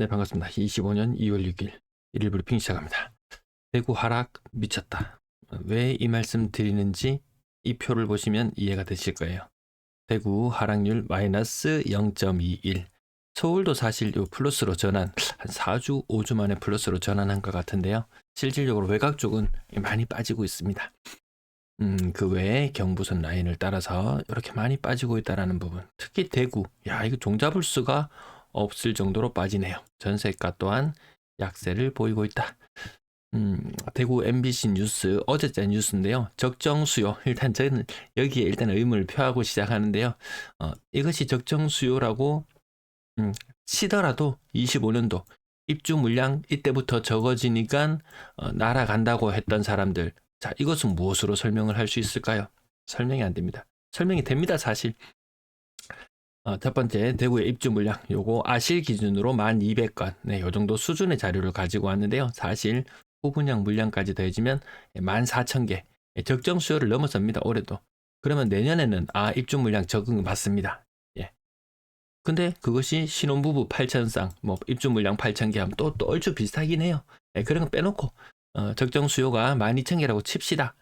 네, 반갑습니다. 25년 2월 6일 일일 브리핑 시작합니다. 대구 하락 미쳤다. 왜 이 말씀 드리는지 이 표를 보시면 이해가 되실 거예요. 대구 하락률 마이너스 0.21. 서울도 사실 요 플러스로 전환, 한 4주, 5주 만에 플러스로 전환한 것 같은데요. 실질적으로 외곽 쪽은 많이 빠지고 있습니다. 그 외에 경부선 라인을 따라서 이렇게 많이 빠지고 있다는 부분. 특히 대구, 야, 이거 종잡을 수가 없을 정도로 빠지네요. 전세가 또한 약세를 보이고 있다. 대구 MBC 뉴스 어제자 뉴스인데요. 적정 수요. 일단 저는 여기에 일단 의문을 표하고 시작하는데요. 이것이 적정 수요라고 치더라도 25년도 입주 물량 이때부터 적어지니까 날아간다고 했던 사람들. 자, 이것은 무엇으로 설명을 할 수 있을까요? 설명이 안 됩니다. 설명이 됩니다, 사실. 첫 번째, 대구의 입주 물량. 요거 아실 기준으로 1200건. 네, 요 정도 수준의 자료를 가지고 왔는데요. 사실 후분양 물량까지 더해지면 14,000개. 적정 수요를 넘어섭니다, 올해도. 그러면 내년에는 입주 물량 적은 거 맞습니다. 예. 근데 그것이 신혼부부 8,000쌍, 뭐 입주 물량 8,000개 하면 또 얼추 비슷하긴 해요. 예, 그런 거 빼놓고 적정 수요가 12,000개라고 칩시다.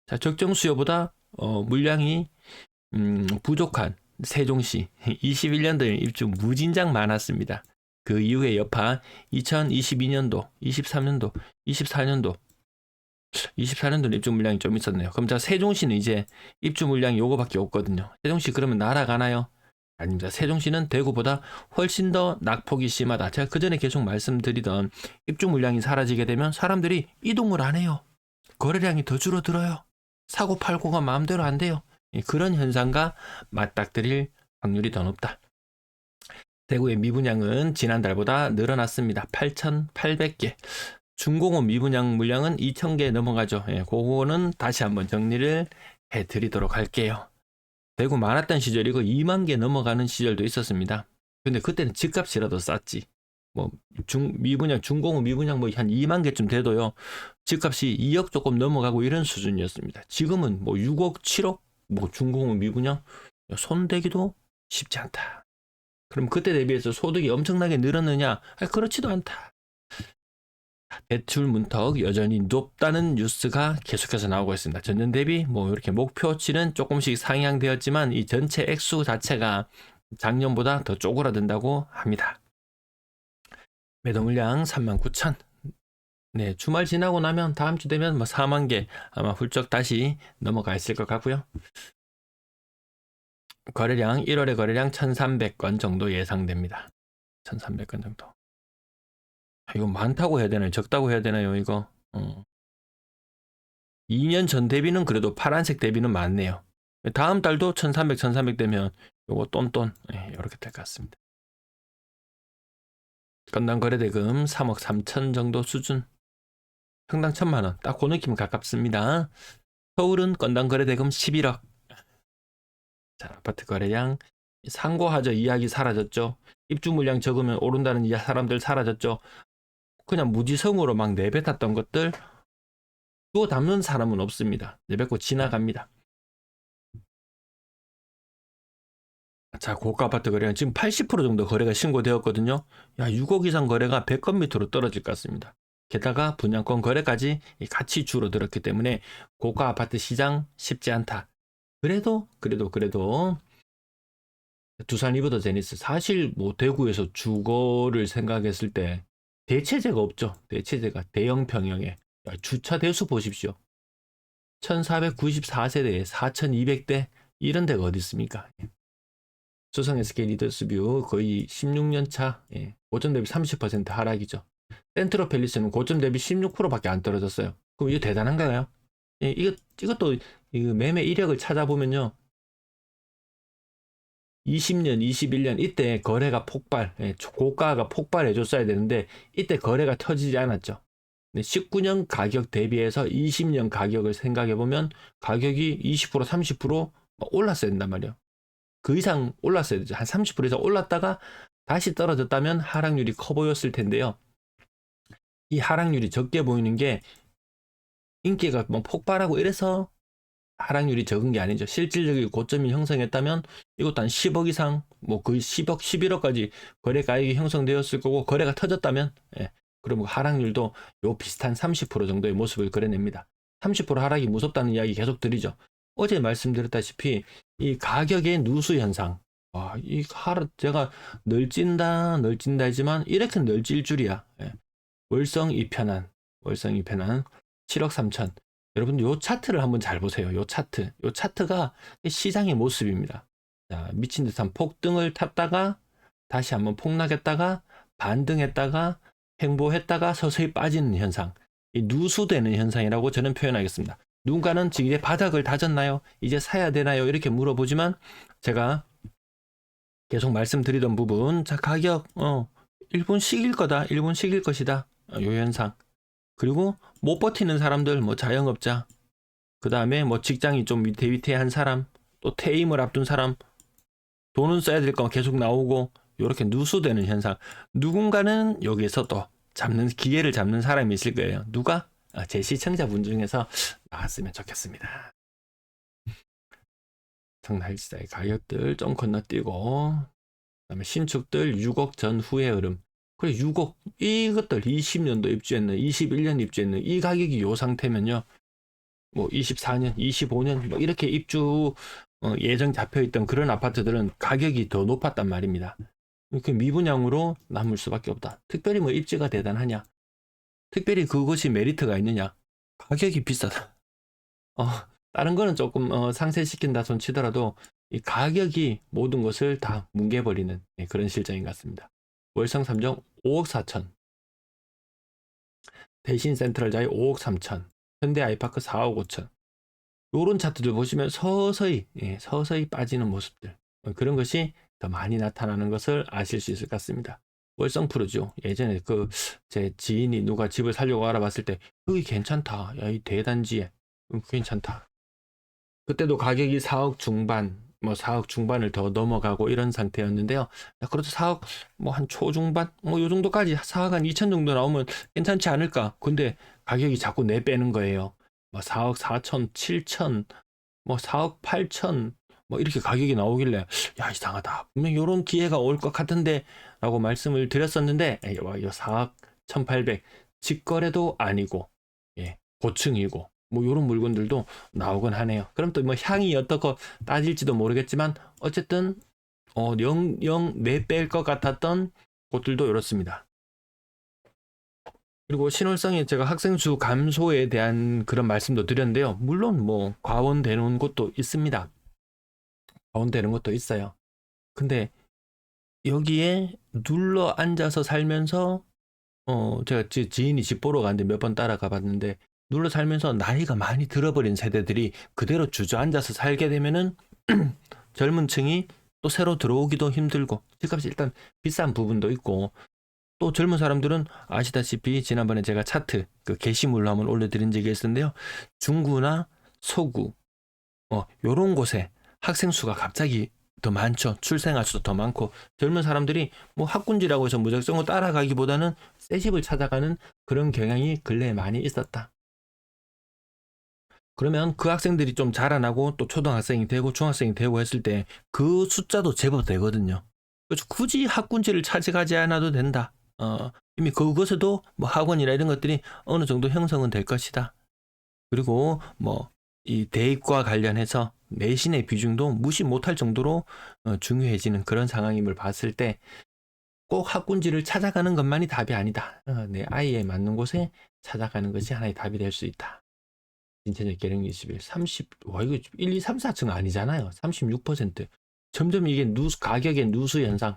자, 적정 수요보다 물량이 부족한 세종시 21년도에 입주 무진장 많았습니다. 그 이후에 여파 2022년도, 23년도, 24년도, 24년도는 입주 물량이 좀 있었네요. 그럼 자, 세종시는 이제 입주 물량이 요거밖에 없거든요. 세종시 그러면 날아가나요? 아닙니다. 세종시는 대구보다 훨씬 더 낙폭이 심하다. 제가 그 전에 계속 말씀드리던 입주 물량이 사라지게 되면 사람들이 이동을 안 해요. 거래량이 더 줄어들어요. 사고 팔고가 마음대로 안 돼요. 그런 현상과 맞닥뜨릴 확률이 더 높다. 대구의 미분양은 지난달보다 늘어났습니다. 8,800개. 중공업 미분양 물량은 2,000개 넘어가죠. 그거는 다시 한번 정리를 해드리도록 할게요. 대구 많았던 시절이고 2만 개 넘어가는 시절도 있었습니다. 근데 그때는 집값이라도 쌌지. 뭐 미분양, 중공업 미분양 뭐 한 2만 개쯤 돼도요. 집값이 2억 조금 넘어가고 이런 수준이었습니다. 지금은 뭐 6억, 7억, 뭐 중공업 미분양 손대기도 쉽지 않다. 그럼 그때 대비해서 소득이 엄청나게 늘었느냐? 그렇지도 않다. 대출 문턱 여전히 높다는 뉴스가 계속해서 나오고 있습니다. 전년 대비 뭐 이렇게 목표치는 조금씩 상향되었지만 이 전체 액수 자체가 작년보다 더 쪼그라든다고 합니다. 매도 물량 39,000. 네, 주말 지나고 나면 다음 주 되면 뭐 4만 개 아마 훌쩍 다시 넘어가 있을 것 같고요. 거래량 1월의 거래량 1,300건 정도 예상됩니다. 1,300건 정도. 이거 많다고 해야 되나요? 적다고 해야 되나요? 이거 2년 전 대비는 그래도 파란색 대비는 많네요. 다음 달도 1,300 되면 요거 똔똔 이렇게 될 것 같습니다. 건당 거래대금 3억 3천 정도 수준. 평당 1,000만 원. 딱 그 느낌 가깝습니다. 서울은 건당 거래대금 11억. 자, 아파트 거래량 상고하죠. 이야기 사라졌죠. 입주 물량 적으면 오른다는 사람들 사라졌죠. 그냥 무지성으로 막 내뱉었던 것들 또 담는 사람은 없습니다. 내뱉고 지나갑니다. 자, 고가 아파트 거래량 지금 80% 정도 거래가 신고되었거든요. 야, 6억 이상 거래가 100건 밑으로 떨어질 것 같습니다. 게다가 분양권 거래까지 같이 줄어들었기 때문에 고가 아파트 시장 쉽지 않다. 그래도 두산 리버더 제니스 사실 뭐 대구에서 주거를 생각했을 때 대체제가 없죠. 대체제가 대형 평형에 주차 대수 보십시오. 1494세대에 4200대 이런 데가 어디 있습니까? 수성 SK 리더스뷰 거의 16년 차 고점 대비 30% 하락이죠. 센트럴 팰리스는 고점 대비 16%밖에 안 떨어졌어요. 그럼 이거 대단한가요? 이것도 매매 이력을 찾아보면요. 20년, 21년 이때 거래가 폭발, 고가가 폭발해줬어야 되는데 이때 거래가 터지지 않았죠. 19년 가격 대비해서 20년 가격을 생각해보면 가격이 20%, 30% 올랐어야 된단 말이에요. 그 이상 올랐어야 되죠. 한 30% 이상 올랐다가 다시 떨어졌다면 하락률이 커 보였을 텐데요. 이 하락률이 적게 보이는 게 인기가 뭐 폭발하고 이래서 하락률이 적은 게 아니죠. 실질적인 고점이 형성했다면 이것도 한 10억 이상, 뭐 거의 10억, 11억까지 거래 가액이 형성되었을 거고, 거래가 터졌다면, 예, 그럼 하락률도 요 비슷한 30% 정도의 모습을 그려냅니다. 30% 하락이 무섭다는 이야기 계속 드리죠. 어제 말씀드렸다시피 이 가격의 누수 현상, 이 하락 제가 널찐다 하지만 이렇게 널찔 줄이야. 예. 월성 2편한 7억 3천. 여러분 요 차트를 한번 잘 보세요. 요 차트가 시장의 모습입니다. 자, 미친 듯한 폭등을 탔다가 다시 한번 폭락했다가 반등했다가 횡보했다가 서서히 빠지는 현상, 이 누수되는 현상이라고 저는 표현하겠습니다. 누군가는 지금 이제 바닥을 다졌나요? 이제 사야 되나요? 이렇게 물어보지만 제가 계속 말씀드리던 부분, 자, 가격 일본식일 거다, 일본식일 것이다, 요 현상. 그리고 못 버티는 사람들, 뭐 자영업자, 그 다음에 뭐 직장이 좀 위태위태한 사람, 또 퇴임을 앞둔 사람, 돈은 써야 될 거 계속 나오고, 이렇게 누수되는 현상. 누군가는 여기에서 또 기회를 잡는 사람이 있을 거예요. 누가? 제 시청자분 중에서 나왔으면 좋겠습니다. 정날지자의 가격들 좀 건너뛰고, 그다음에 신축들 6억 전후의 흐름. 그래 6억, 이것들 20년도 입주했는, 21년 입주했는 이 가격이 요 상태면요, 뭐 24년, 25년 뭐 이렇게 입주 예정 잡혀있던 그런 아파트들은 가격이 더 높았단 말입니다. 그 미분양으로 남을 수밖에 없다. 특별히 뭐 입지가 대단하냐, 특별히 그것이 메리트가 있느냐, 가격이 비싸다. 다른 거는 조금 상쇄시킨다 손 치더라도 이 가격이 모든 것을 다 뭉개버리는, 그런 실정인 것 같습니다. 월성 3정 5억 4천, 대신 센트럴자이 5억 3천, 현대 아이파크 4억 5천. 요런 차트들 보시면 서서히 빠지는 모습들, 그런 것이 더 많이 나타나는 것을 아실 수 있을 것 같습니다. 월성 프로죠. 예전에 제 지인이 누가 집을 살려고 알아봤을 때 여기 괜찮다, 야, 이 대단지에 괜찮다. 그때도 가격이 4억 중반, 뭐 4억 중반을 더 넘어가고 이런 상태였는데요. 그래도 4억 뭐 한 초중반, 뭐 요 정도까지 4억 한 2천 정도 나오면 괜찮지 않을까. 근데 가격이 자꾸 내빼는 거예요. 뭐 4억 4천, 7천, 뭐 4억 8천, 뭐 이렇게 가격이 나오길래 야, 이상하다, 분명 이런 기회가 올 것 같은데 라고 말씀을 드렸었는데, 이 4억 1800, 직거래도 아니고, 고층이고 뭐 이런 물건들도 나오곤 하네요. 그럼 또 뭐 향이 어떻고 따질지도 모르겠지만 어쨌든 영영 내뺄 것 같았던 곳들도 이렇습니다. 그리고 신월성이 제가 학생 수 감소에 대한 그런 말씀도 드렸는데요. 물론 뭐 과원되는 곳도 있습니다. 과원되는 것도 있어요. 근데 여기에 눌러 앉아서 살면서 제가 지인이 집 보러 갔는데 몇 번 따라가 봤는데, 눌러 살면서 나이가 많이 들어버린 세대들이 그대로 주저앉아서 살게 되면은 젊은 층이 또 새로 들어오기도 힘들고, 집값이 일단 비싼 부분도 있고, 또 젊은 사람들은 아시다시피 지난번에 제가 차트 게시물로 한번 올려드린 적이 있었는데요. 중구나 서구 요런 곳에 학생 수가 갑자기 더 많죠. 출생아 수도 더 많고, 젊은 사람들이 뭐 학군지라고 해서 무작정 따라가기보다는 새 집을 찾아가는 그런 경향이 근래에 많이 있었다. 그러면 그 학생들이 좀 자라나고 또 초등학생이 되고 중학생이 되고 했을 때 그 숫자도 제법 되거든요. 그래서 굳이 학군지를 찾아가지 않아도 된다. 이미 그것에도 뭐 학원이나 이런 것들이 어느 정도 형성은 될 것이다. 그리고 뭐 이 대입과 관련해서 내신의 비중도 무시 못할 정도로 중요해지는 그런 상황임을 봤을 때 꼭 학군지를 찾아가는 것만이 답이 아니다. 내 아이에 맞는 곳에 찾아가는 것이 하나의 답이 될 수 있다. 인천역 계령 21, 30, 이거 1, 2, 3, 4층 아니잖아요. 36%. 점점 이게 가격의 누수 현상,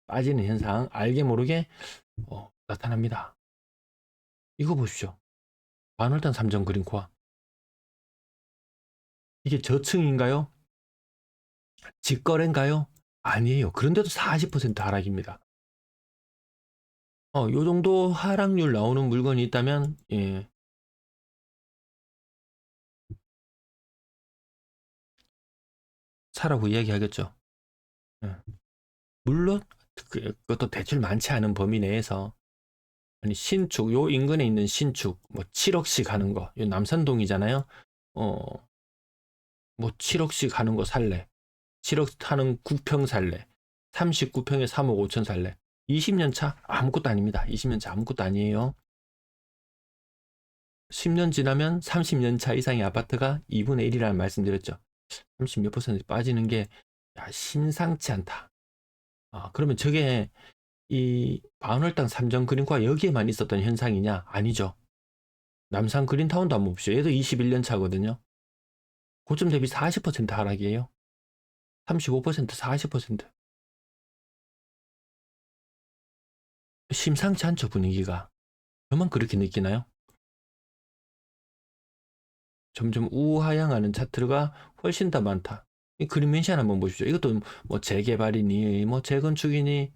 빠지는 현상, 알게 모르게 나타납니다. 이거 보십시오. 반월단 3정 그린코아. 이게 저층인가요? 직거래인가요? 아니에요. 그런데도 40% 하락입니다. 요 정도 하락률 나오는 물건이 있다면, 사라고 이야기하겠죠. 물론 그것도 대출 많지 않은 범위 내에서, 아니 신축, 요 인근에 있는 신축 뭐 7억씩 하는 거, 요 남산동이잖아요. 뭐 7억씩 하는 거 살래. 7억 하는 9평 살래. 39평에 3억 5천 살래. 20년 차 아무것도 아닙니다. 20년 차 아무것도 아니에요. 10년 지나면 30년 차 이상의 아파트가 2분의 1이라는 말씀드렸죠. 30 몇 퍼센트 빠지는 게 심상치 않다. 그러면 저게 이 반월당 삼정 그린코가 여기에만 있었던 현상이냐? 아니죠. 남산 그린타운도 한번 봅시오. 얘도 21년 차거든요. 고점 대비 40% 하락이에요. 35%, 40%. 심상치 않죠, 분위기가. 저만 그렇게 느끼나요? 점점 우하향하는 차트가 훨씬 더 많다. 이 그린맨션 한번 보십시오. 이것도 뭐 재개발이니, 뭐 재건축이니,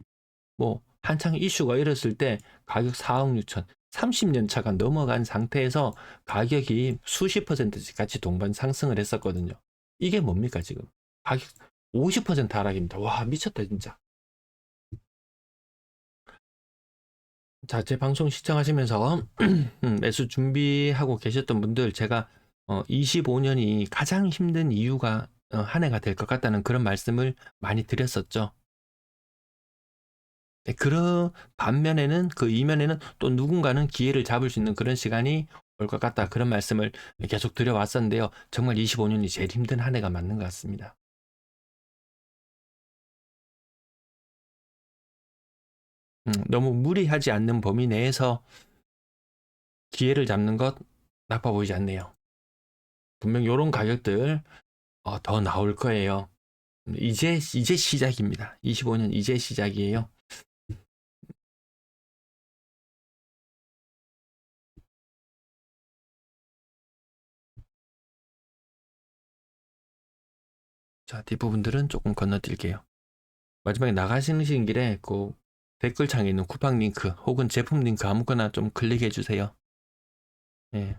뭐 한창 이슈가 일었을 때 가격 4억 6천, 30년 차가 넘어간 상태에서 가격이 수십 퍼센트씩 같이 동반 상승을 했었거든요. 이게 뭡니까 지금? 가격 50% 하락입니다. 와 미쳤다 진짜. 자, 제 방송 시청하시면서 매수 준비하고 계셨던 분들 제가 25년이 가장 힘든 이유가 한 해가 될 것 같다는 그런 말씀을 많이 드렸었죠. 네, 그런 반면에는 그 이면에는 또 누군가는 기회를 잡을 수 있는 그런 시간이 올 것 같다 그런 말씀을 계속 드려왔었는데요. 정말 25년이 제일 힘든 한 해가 맞는 것 같습니다. 너무 무리하지 않는 범위 내에서 기회를 잡는 것 나빠 보이지 않네요. 분명 이런 가격들 더 나올 거예요. 이제 시작입니다. 25년 이제 시작이에요. 자, 뒷부분들은 조금 건너뛸게요. 마지막에 나가시는 길에 그 댓글창에 있는 쿠팡 링크 혹은 제품 링크 아무거나 좀 클릭해 주세요. 네,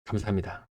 감사합니다.